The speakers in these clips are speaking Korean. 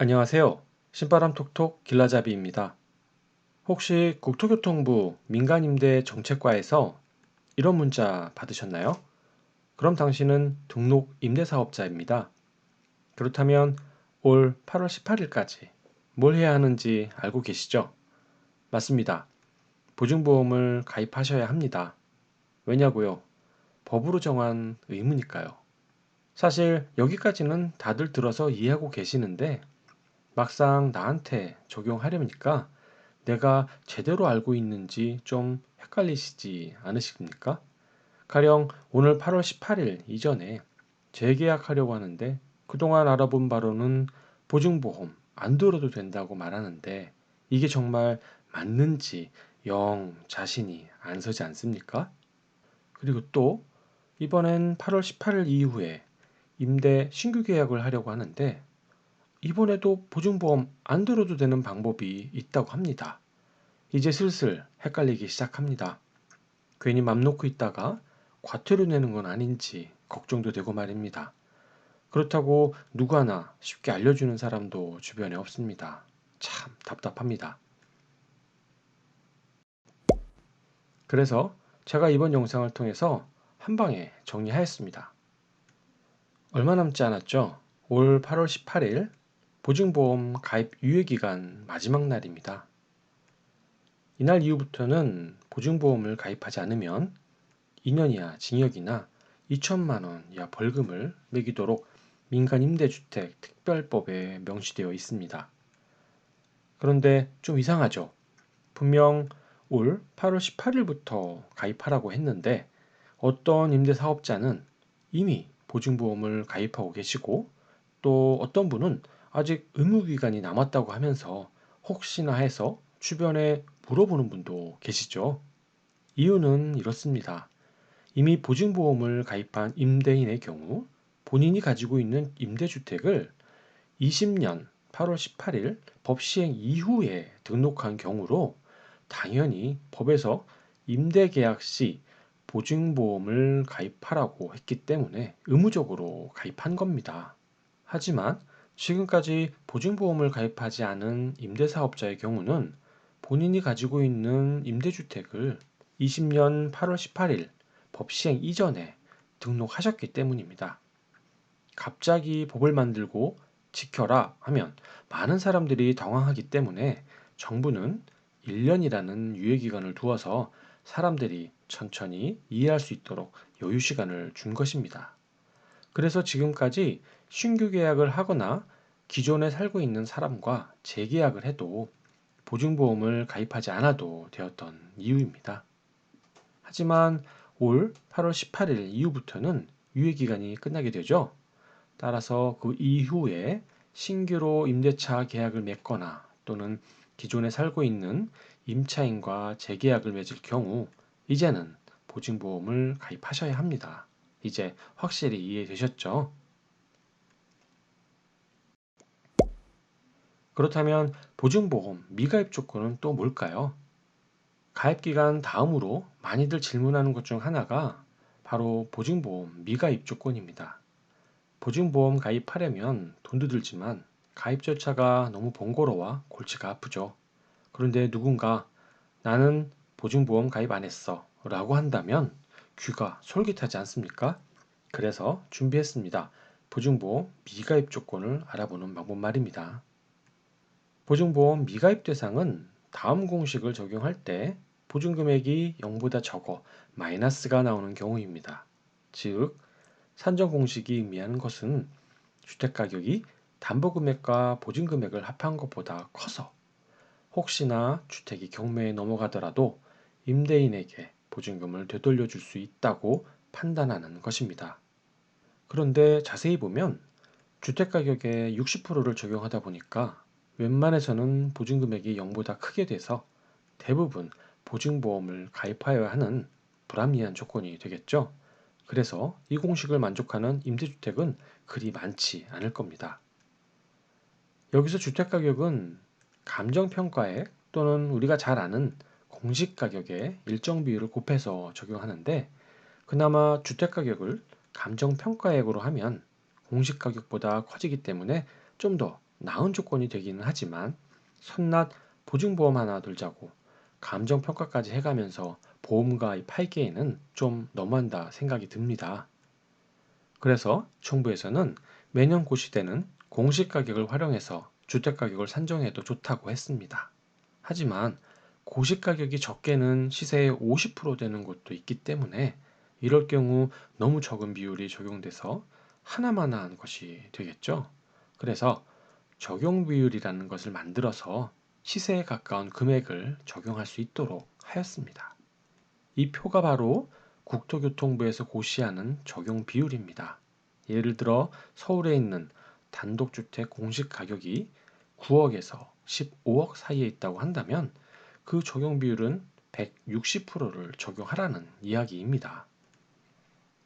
안녕하세요. 신바람 톡톡 길라잡이입니다. 혹시 국토교통부 민간임대 정책과에서 이런 문자 받으셨나요? 그럼 당신은 등록 임대사업자입니다. 그렇다면 올 8월 18일까지 뭘 해야 하는지 알고 계시죠? 맞습니다. 보증보험을 가입하셔야 합니다. 왜냐고요? 법으로 정한 의무니까요. 사실 여기까지는 다들 들어서 이해하고 계시는데 막상 나한테 적용하려니까 내가 제대로 알고 있는지 좀 헷갈리시지 않으십니까? 가령 오늘 8월 18일 이전에 재계약하려고 하는데 그동안 알아본 바로는 보증보험 안 들어도 된다고 말하는데 이게 정말 맞는지 영 자신이 안 서지 않습니까? 그리고 또 이번엔 8월 18일 이후에 임대 신규 계약을 하려고 하는데 이번에도 보증보험 안 들어도 되는 방법이 있다고 합니다. 이제 슬슬 헷갈리기 시작합니다. 괜히 맘 놓고 있다가 과태료 내는 건 아닌지 걱정도 되고 말입니다. 그렇다고 누구 하나 쉽게 알려주는 사람도 주변에 없습니다. 참 답답합니다. 그래서 제가 이번 영상을 통해서 한 방에 정리하였습니다. 얼마 남지 않았죠? 올 8월 18일 보증보험 가입 유예기간 마지막 날입니다. 이날 이후부터는 보증보험을 가입하지 않으면 2년 이하 징역이나 2천만 원 이하 벌금을 매기도록 민간임대주택 특별법에 명시되어 있습니다. 그런데 좀 이상하죠? 분명 올 8월 18일부터 가입하라고 했는데 어떤 임대사업자는 이미 보증보험을 가입하고 계시고 또 어떤 분은 아직 의무기간이 남았다고 하면서 혹시나 해서 주변에 물어보는 분도 계시죠. 이유는 이렇습니다. 이미 보증보험을 가입한 임대인의 경우 본인이 가지고 있는 임대주택을 20년 8월 18일 법 시행 이후에 등록한 경우로 당연히 법에서 임대계약 시 보증보험을 가입하라고 했기 때문에 의무적으로 가입한 겁니다. 하지만 지금까지 보증보험을 가입하지 않은 임대사업자의 경우는 본인이 가지고 있는 임대주택을 20년 8월 18일 법 시행 이전에 등록하셨기 때문입니다. 갑자기 법을 만들고 지켜라 하면 많은 사람들이 당황하기 때문에 정부는 1년이라는 유예기간을 두어서 사람들이 천천히 이해할 수 있도록 여유 시간을 준 것입니다. 그래서 지금까지 신규 계약을 하거나 기존에 살고 있는 사람과 재계약을 해도 보증보험을 가입하지 않아도 되었던 이유입니다. 하지만 올 8월 18일 이후부터는 유예기간이 끝나게 되죠. 따라서 그 이후에 신규로 임대차 계약을 맺거나 또는 기존에 살고 있는 임차인과 재계약을 맺을 경우 이제는 보증보험을 가입하셔야 합니다. 이제 확실히 이해되셨죠? 그렇다면 보증보험 미가입 조건은 또 뭘까요? 가입기간 다음으로 많이들 질문하는 것 중 하나가 바로 보증보험 미가입 조건입니다. 보증보험 가입하려면 돈도 들지만 가입 절차가 너무 번거로워 골치가 아프죠. 그런데 누군가 나는 보증보험 가입 안 했어 라고 한다면 귀가 솔깃하지 않습니까? 그래서 준비했습니다. 보증보험 미가입 조건을 알아보는 방법 말입니다. 보증보험 미가입 대상은 다음 공식을 적용할 때 보증금액이 0보다 적어 마이너스가 나오는 경우입니다. 즉, 산정 공식이 의미하는 것은 주택가격이 담보금액과 보증금액을 합한 것보다 커서 혹시나 주택이 경매에 넘어가더라도 임대인에게 보증금을 되돌려 줄 수 있다고 판단하는 것입니다. 그런데 자세히 보면 주택가격의 60%를 적용하다 보니까 웬만해서는 보증금액이 0보다 크게 돼서 대부분 보증보험을 가입하여야 하는 불합리한 조건이 되겠죠. 그래서 이 공식을 만족하는 임대주택은 그리 많지 않을 겁니다. 여기서 주택가격은 감정평가액 또는 우리가 잘 아는 공시가격의 일정 비율을 곱해서 적용하는데 그나마 주택가격을 감정평가액으로 하면 공시가격보다 커지기 때문에 좀 더 나은 조건이 되기는 하지만 손낱 보증보험 하나 들자고 감정평가까지 해가면서 보험가입하기에는 좀 너무한다 생각이 듭니다. 그래서 정부에서는 매년 고시되는 공시가격을 활용해서 주택가격을 산정해도 좋다고 했습니다. 하지만 고시가격이 적게는 시세의 50% 되는 곳도 있기 때문에 이럴 경우 너무 적은 비율이 적용돼서 하나만한 것이 되겠죠. 그래서 적용 비율이라는 것을 만들어서 시세에 가까운 금액을 적용할 수 있도록 하였습니다. 이 표가 바로 국토교통부에서 고시하는 적용 비율입니다. 예를 들어 서울에 있는 단독주택 공시가격이 9억에서 15억 사이에 있다고 한다면 그 적용 비율은 160%를 적용하라는 이야기입니다.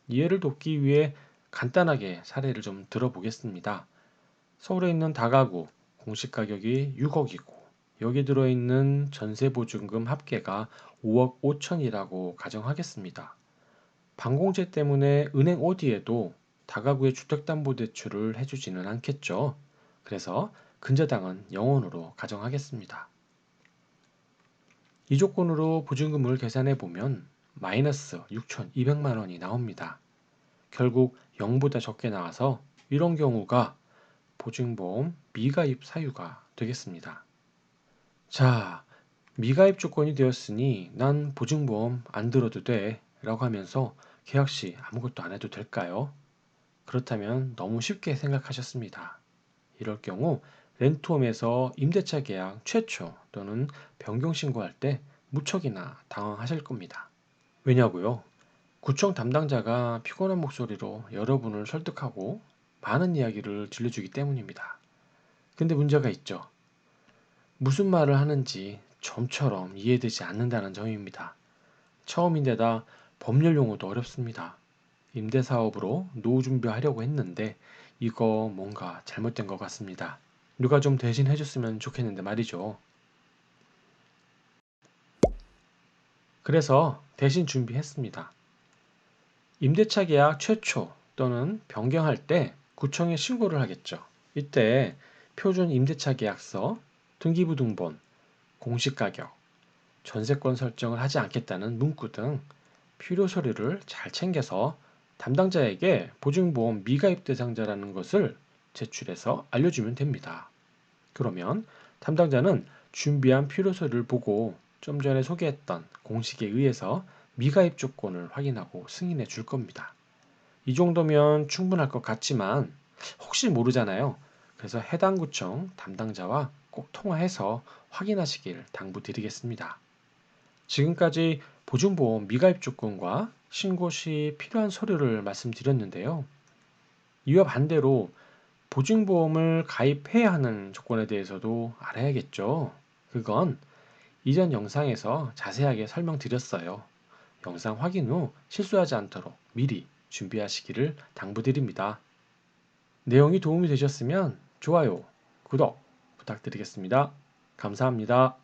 이해를 돕기 위해 간단하게 사례를 좀 들어보겠습니다. 서울에 있는 다가구 공시가격이 6억이고 여기 들어있는 전세보증금 합계가 5억 5천이라고 가정하겠습니다. 반공제 때문에 은행 어디에도 다가구의 주택담보대출을 해주지는 않겠죠. 그래서 근저당은 0원으로 가정하겠습니다. 이 조건으로 보증금을 계산해 보면 마이너스 6,200만 원이 나옵니다. 결국 0보다 적게 나와서 이런 경우가 보증보험 미가입 사유가 되겠습니다. 자, 미가입 조건이 되었으니 난 보증보험 안 들어도 돼 라고 하면서 계약 시 아무것도 안 해도 될까요? 그렇다면 너무 쉽게 생각하셨습니다. 이럴 경우 렌트홈에서 임대차 계약 최초 또는 변경 신고할 때 무척이나 당황하실 겁니다. 왜냐고요? 구청 담당자가 피곤한 목소리로 여러분을 설득하고 많은 이야기를 들려주기 때문입니다. 근데 문제가 있죠. 무슨 말을 하는지 좀처럼 이해되지 않는다는 점입니다. 처음인데다 법률 용어도 어렵습니다. 임대사업으로 노후 준비하려고 했는데 이거 뭔가 잘못된 것 같습니다. 누가 좀 대신 해줬으면 좋겠는데 말이죠. 그래서 대신 준비했습니다. 임대차 계약 최초 또는 변경할 때 구청에 신고를 하겠죠. 이때 표준 임대차 계약서, 등기부등본, 공시가격, 전세권 설정을 하지 않겠다는 문구 등 필요 서류를 잘 챙겨서 담당자에게 보증보험 미가입 대상자라는 것을 제출해서 알려주면 됩니다. 그러면 담당자는 준비한 필요 서류를 보고 좀 전에 소개했던 공식에 의해서 미가입 조건을 확인하고 승인해 줄 겁니다. 이 정도면 충분할 것 같지만 혹시 모르잖아요. 그래서 해당 구청 담당자와 꼭 통화해서 확인하시길 당부드리겠습니다. 지금까지 보증보험 미가입 조건과 신고 시 필요한 서류를 말씀드렸는데요. 이와 반대로 보증보험을 가입해야 하는 조건에 대해서도 알아야겠죠. 그건 이전 영상에서 자세하게 설명드렸어요. 영상 확인 후 실수하지 않도록 미리 준비하시기를 당부드립니다. 내용이 도움이 되셨으면 좋아요, 구독 부탁드리겠습니다. 감사합니다.